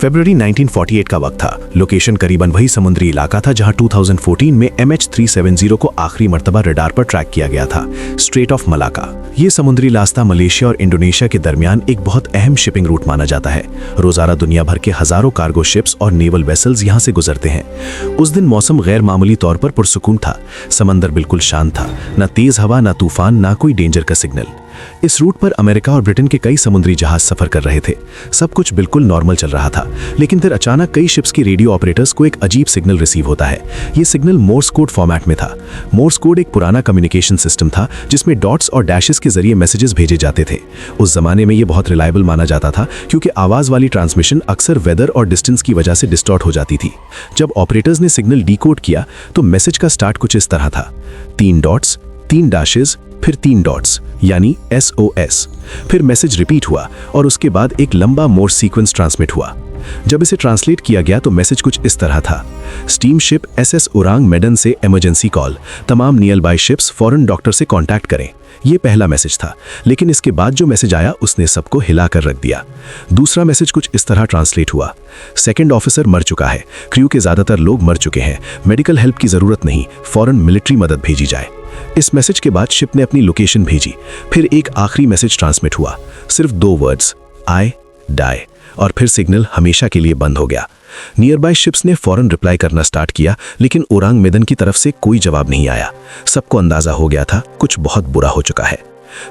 फरवरी 1948 का वक्त था। लोकेशन करीबन वही समुद्री इलाका था जहां 2014 में MH370 को आखिरी मर्तबा रडार पर ट्रैक किया गया था, स्ट्रेट ऑफ मलाका। ये समुद्री रास्ता मलेशिया और इंडोनेशिया के दरमियान एक बहुत अहम शिपिंग रूट माना जाता है। रोजाना दुनिया भर के हजारों कार्गो शिप्स और नेवल वेसल्स यहां से गुजरते हैं। उस दिन मौसम गैर मामूली तौर पर पुरसुकून था। समंदर बिल्कुल शांत था, न तेज हवा, न तूफान, न कोई डेंजर का सिग्नल। इस रूट पर अमेरिका और ब्रिटेन के कई समुद्री जहाज सफर कर रहे थे। सब कुछ बिल्कुल नॉर्मल चल रहा था, लेकिन फिर अचानक कई शिप्स के रेडियो ऑपरेटर्स को एक अजीब सिग्नल रिसीव होता है। ये सिग्नल मोर्स कोड फॉर्मेट में था। मोर्स कोड एक पुराना कम्युनिकेशन सिस्टम था जिसमें डॉट्स और डैशेस के जरिए मैसेजेस भेजे जाते थे। उस जमाने में ये बहुत रिलायबल माना जाता था क्योंकि आवाज वाली ट्रांसमिशन अक्सर वेदर और डिस्टेंस की वजह से डिस्टॉर्ट हो जाती थी। जब ऑपरेटर्स ने सिग्नल डीकोड किया तो मैसेज का स्टार्ट कुछ इस तरह था: 3 डॉट्स, 3 डैशेस, फिर 3 डॉट्स, यानी SOS। फिर मैसेज रिपीट हुआ और उसके बाद एक लंबा मोर्स सीक्वेंस ट्रांसमिट हुआ। जब इसे ट्रांसलेट किया गया तो मैसेज कुछ इस तरह था: steam ship SS Ourang Medan से इमरजेंसी कॉल, तमाम near by ships foreign doctor से कांटेक्ट करें। ये पहला मैसेज था, लेकिन इसके बाद जो मैसेज आया उसने सबको हिला कर रख दिया। दूसरा मैसेज कुछ इस तरह ट्रांसलेट हुआ: सेकंड ऑफिसर मर चुका है, क्रू के ज्यादातर लोग मर चुके हैं, मेडिकल हेल्प की जरूरत नहीं, फॉरेन मिलिट्री मदद भेजी जाए। इस मैसेज के बाद शिप ने अपनी लोकेशन भेजी। फिर एक आखिरी मैसेज ट्रांसमिट हुआ, सिर्फ 2 वर्ड्स, आई डाई, और फिर सिग्नल हमेशा के लिए बंद हो गया। नियर बाय शिप्स ने फौरन रिप्लाई करना स्टार्ट किया, लेकिन ओरांग मेडन की तरफ से कोई जवाब नहीं आया। सबको अंदाजा हो गया था कुछ बहुत बुरा हो चुका है।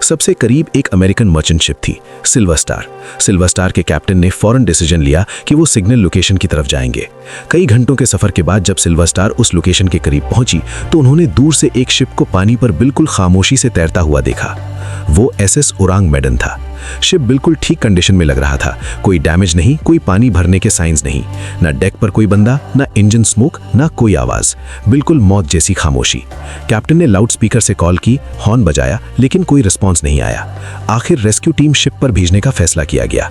सबसे करीब एक अमेरिकन मर्चेंट शिप थी, सिल्वर स्टार। सिल्वर स्टार के कैप्टन ने फौरन डिसीजन लिया कि वो सिग्नल लोकेशन की तरफ जाएंगे। कई घंटों के सफर के बाद जब सिल्वर स्टार उस लोकेशन के करीब पहुंची तो उन्होंने दूर से एक शिप को पानी पर बिल्कुल खामोशी से तैरता हुआ देखा। वो SS ओरांग मेडन था। शिप बिल्कुल ठीक कंडीशन में लग रहा था, कोई डैमेज नहीं, कोई पानी भरने के साइंस नहीं, ना डेक पर कोई बंदा, ना इंजन स्मोक, ना कोई आवाज, बिल्कुल मौत जैसी खामोशी। कैप्टन ने लाउड स्पीकर से कॉल की, हॉर्न बजाया, लेकिन कोई रिस्पॉन्स नहीं आया। आखिर रेस्क्यू टीम शिप पर भेजने का फैसला किया गया।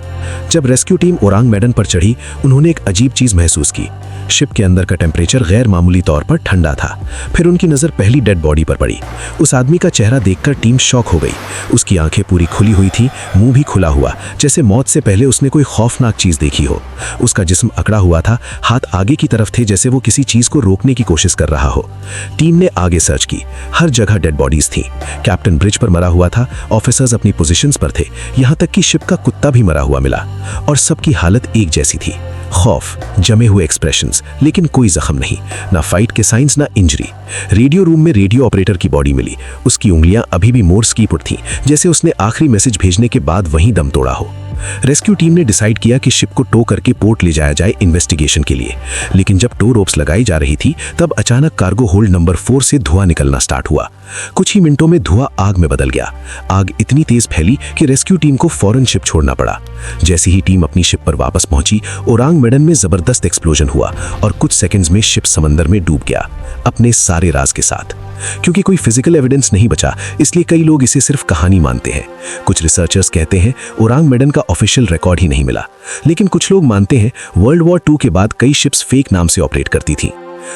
जब रेस्क्यू टीम ओरांग मेडन पर चढ़ी, उन्होंने एक अजीब चीज महसूस की। शिप के अंदर का टेम्परेचर गैर मामूली तौर पर ठंडा था। फिर उनकी नजर पहली डेड बॉडी पर पड़ी। उस आदमी का चेहरा देखकर टीम शॉक हो गई। उसकी आंखें पूरी खुली हुई थी, मुंह भी खुला हुआ, जैसे मौत से पहले उसने कोई खौफनाक चीज देखी हो। उसका जिस्म अकड़ा हुआ था, हाथ आगे की तरफ थे जैसे वो किसी चीज को रोकने की कोशिश कर रहा हो। टीम ने आगे सर्च की, हर जगह डेड बॉडीज थी। कैप्टन ब्रिज पर मरा हुआ था, ऑफिसर्स अपनी पोजीशंस पर थे, यहां तक कि शिप का कुत्ता भी मरा हुआ मिला। और सबकी हालत एक जैसी थी, खौफ, जमे हुए एक्सप्रेशंस, लेकिन कोई जख्म नहीं, ना फाइट के साइंस, ना इंजरी। रेडियो रूम में रेडियो ऑपरेटर की बॉडी मिली। उसकी उंगलियां अभी भी मोर्स की पुट थीं, जैसे उसने आखिरी मैसेज भेजने के बाद वहीं दम तोड़ा हो। रेस्क्यू टीम ने डिसाइड किया कि शिप को टो करके पोर्ट ले जाया जाए इन्वेस्टिगेशन के लिए। लेकिन जब टो रोप्स लगाई जा रही थी तब अचानक कार्गो होल्ड नंबर 4 से धुआं निकलना स्टार्ट हुआ। कुछ ही मिनटों में धुआं आग में बदल गया। आग इतनी तेज फैली कि रेस्क्यू टीम को फौरन शिप छोड़ना पड़ा। जैसे ही टीम अपनी शिप पर वापस पहुंची, ओरांग मेडन में जबरदस्त एक्सप्लोजन हुआ और कुछ सेकंड्स में शिप समंदर में डूब गया, अपने सारे राज के साथ। क्योंकि कोई फिजिकल एविडेंस नहीं बचा, इसलिए कई लोग इसे सिर्फ कहानी मानते हैं। कुछ रिसर्चर्स कहते हैं ओरांग मेडन का ऑफिशियल रिकॉर्ड ही नहीं मिला, लेकिन कुछ लोग मानते हैं वर्ल्ड वॉर 2 के बाद कई शिप्स फेक नाम से ऑपरेट करती थीं।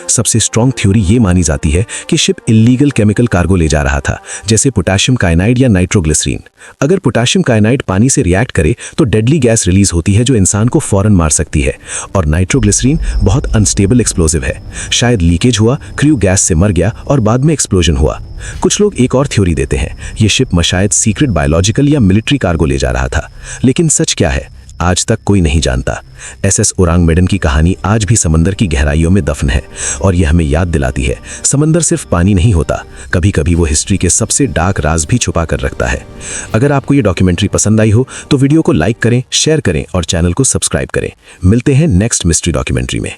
सबसे स्ट्रॉन्ग थ्योरी ये मानी जाती है कि शिप इल्लीगल केमिकल कार्गो ले जा रहा था, जैसे पोटेशियम कायनाइड या नाइट्रोग्लिसरीन। अगर पोटेशियम कायनाइड पानी से रिएक्ट करे तो डेडली गैस रिलीज होती है जो इंसान को फौरन मार सकती है, और नाइट्रोग्लिसरीन बहुत अनस्टेबल एक्सप्लोजिव है। शायद लीकेज हुआ, क्रू गैस से मर गया और बाद में एक्सप्लोजन हुआ। कुछ लोग एक और थ्योरी देते हैं, ये शिप शायद सीक्रेट बायोलॉजिकल या मिलिट्री कार्गो ले जा रहा था। लेकिन सच क्या है, आज तक कोई नहीं जानता। SS ओरांग मेडन की कहानी आज भी समंदर की गहराइयों में दफन है, और यह हमें याद दिलाती है समंदर सिर्फ पानी नहीं होता, कभी कभी वो हिस्ट्री के सबसे डार्क राज भी छुपा कर रखता है। अगर आपको ये डॉक्यूमेंट्री पसंद आई हो तो वीडियो को लाइक करें, शेयर करें और चैनल को सब्सक्राइब करें। मिलते हैं नेक्स्ट मिस्ट्री डॉक्यूमेंट्री में।